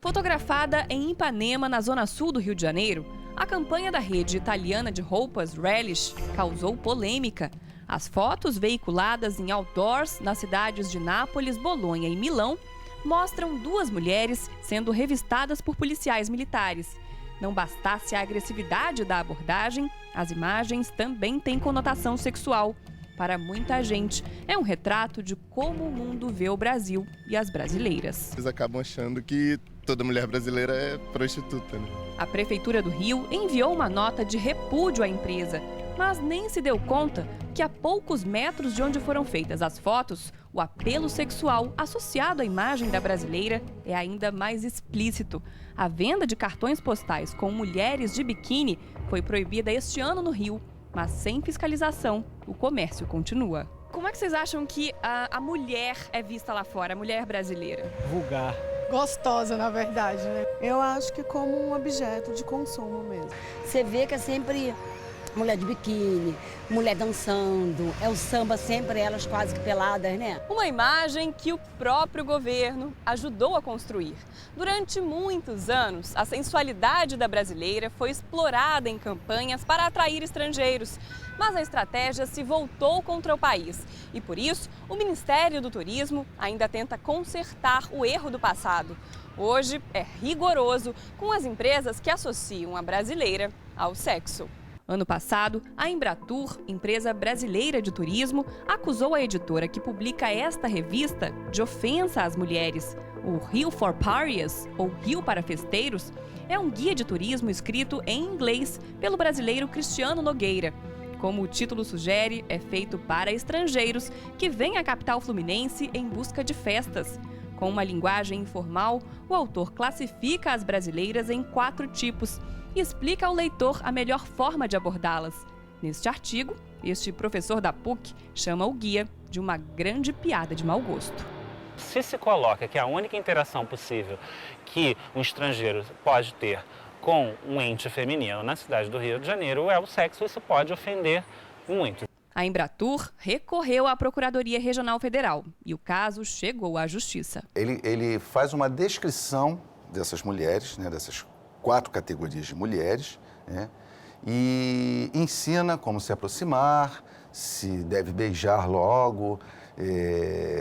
Fotografada em Ipanema, na zona sul do Rio de Janeiro, a campanha da rede italiana de roupas Relish causou polêmica. As fotos veiculadas em outdoors nas cidades de Nápoles, Bolonha e Milão mostram duas mulheres sendo revistadas por policiais militares. Não bastasse a agressividade da abordagem, as imagens também têm conotação sexual. Para muita gente, é um retrato de como o mundo vê o Brasil e as brasileiras. Eles acabam achando que toda mulher brasileira é prostituta, né? A Prefeitura do Rio enviou uma nota de repúdio à empresa, mas nem se deu conta que a poucos metros de onde foram feitas as fotos, o apelo sexual associado à imagem da brasileira é ainda mais explícito. A venda de cartões postais com mulheres de biquíni foi proibida este ano no Rio, mas sem fiscalização, o comércio continua. Como é que vocês acham que a mulher é vista lá fora, a mulher brasileira? Vulgar. Gostosa, na verdade, né? Eu acho que como um objeto de consumo mesmo. Você vê que é sempre mulher de biquíni, mulher dançando, é o samba sempre, elas quase que peladas, né? Uma imagem que o próprio governo ajudou a construir. Durante muitos anos, a sensualidade da brasileira foi explorada em campanhas para atrair estrangeiros. Mas a estratégia se voltou contra o país. E por isso, o Ministério do Turismo ainda tenta consertar o erro do passado. Hoje é rigoroso com as empresas que associam a brasileira ao sexo. Ano passado, a Embratur, empresa brasileira de turismo, acusou a editora que publica esta revista de ofensa às mulheres. O Rio for Parias, ou Rio para Festeiros, é um guia de turismo escrito em inglês pelo brasileiro Cristiano Nogueira. Como o título sugere, é feito para estrangeiros que vêm à capital fluminense em busca de festas. Com uma linguagem informal, o autor classifica as brasileiras em 4 tipos e explica ao leitor a melhor forma de abordá-las. Neste artigo, este professor da PUC chama o guia de uma grande piada de mau gosto. Se coloca que a única interação possível que um estrangeiro pode ter com um ente feminino na cidade do Rio de Janeiro é o sexo, isso pode ofender muito. A Embratur recorreu à Procuradoria Regional Federal e o caso chegou à Justiça. Ele faz uma descrição dessas mulheres, né, dessas 4 categorias de mulheres, né, e ensina como se aproximar, se deve beijar logo,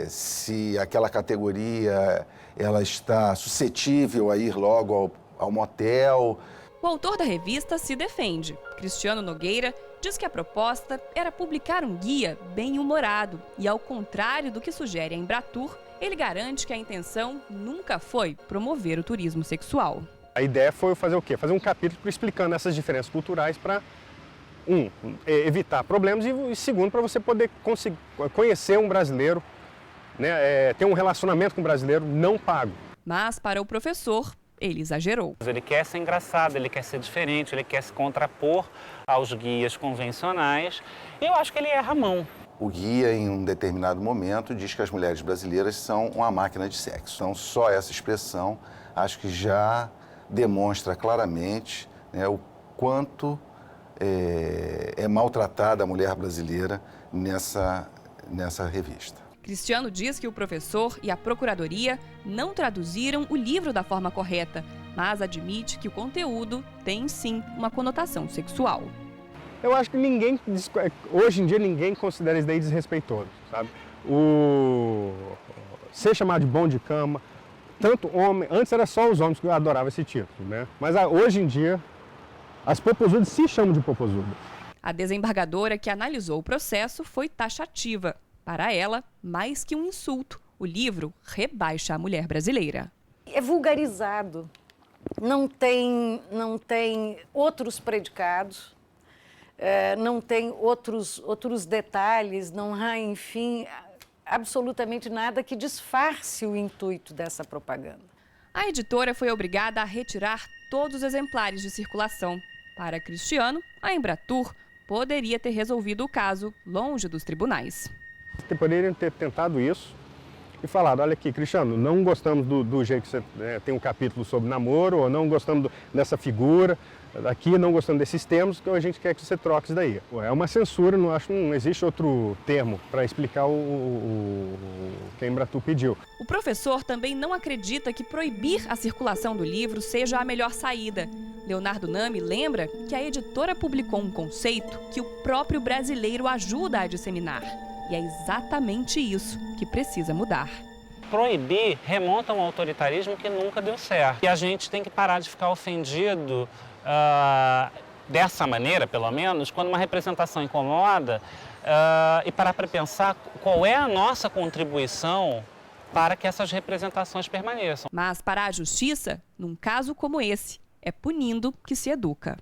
se aquela categoria ela está suscetível a ir logo ao motel. O autor da revista se defende. Cristiano Nogueira diz que a proposta era publicar um guia bem-humorado e, ao contrário do que sugere a Embratur, ele garante que a intenção nunca foi promover o turismo sexual. A ideia foi fazer o quê? Fazer um capítulo explicando essas diferenças culturais para, evitar problemas e, segundo, para você poder conhecer um brasileiro, né, ter um relacionamento com um brasileiro não pago. Mas, para o professor, ele exagerou. Ele quer ser engraçado, ele quer ser diferente, ele quer se contrapor aos guias convencionais e eu acho que ele erra a mão. O guia, em um determinado momento, diz que as mulheres brasileiras são uma máquina de sexo. Então, só essa expressão, acho que já demonstra claramente, né, o quanto é maltratada a mulher brasileira nessa revista. Cristiano diz que o professor e a procuradoria não traduziram o livro da forma correta, mas admite que o conteúdo tem sim uma conotação sexual. Eu acho que hoje em dia ninguém considera isso daí desrespeitoso, sabe? Ser chamado de bom de cama, tanto homem, antes era só os homens que adoravam esse título, né? Mas hoje em dia as popozudas se chamam de popozuda. A desembargadora que analisou o processo foi taxativa. Para ela, mais que um insulto, o livro rebaixa a mulher brasileira. É vulgarizado, não tem outros predicados, não tem outros detalhes, não há, enfim, absolutamente nada que disfarce o intuito dessa propaganda. A editora foi obrigada a retirar todos os exemplares de circulação. Para Cristiano, a Embratur poderia ter resolvido o caso longe dos tribunais. Poderiam ter tentado isso, e falado, olha aqui, Cristiano, não gostamos do jeito que você tem um capítulo sobre namoro, ou não gostamos dessa figura, aqui não gostamos desses termos, que a gente quer que você troque isso daí. É uma censura, não existe outro termo para explicar o que a Embratu pediu. O professor também não acredita que proibir a circulação do livro seja a melhor saída. Leonardo Nami lembra que a editora publicou um conceito que o próprio brasileiro ajuda a disseminar. E é exatamente isso que precisa mudar. Proibir remonta a um autoritarismo que nunca deu certo. E a gente tem que parar de ficar ofendido dessa maneira, pelo menos, quando uma representação incomoda e parar para pensar qual é a nossa contribuição para que essas representações permaneçam. Mas para a justiça, num caso como esse, é punindo que se educa.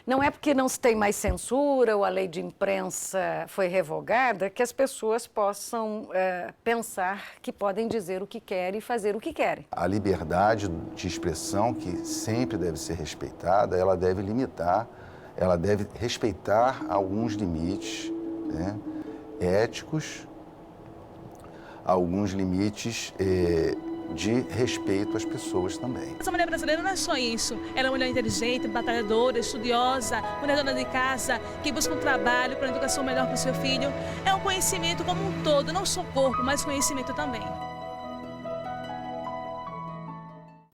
Não é porque não se tem mais censura ou a lei de imprensa foi revogada que as pessoas possam pensar que podem dizer o que querem e fazer o que querem. A liberdade de expressão, que sempre deve ser respeitada, ela deve limitar, ela deve respeitar alguns limites, né, éticos, alguns limites de respeito às pessoas também. Essa mulher brasileira não é só isso. Ela é uma mulher inteligente, batalhadora, estudiosa, mulher dona de casa, que busca um trabalho para uma educação melhor para o seu filho. É um conhecimento como um todo, não só corpo, mas conhecimento também.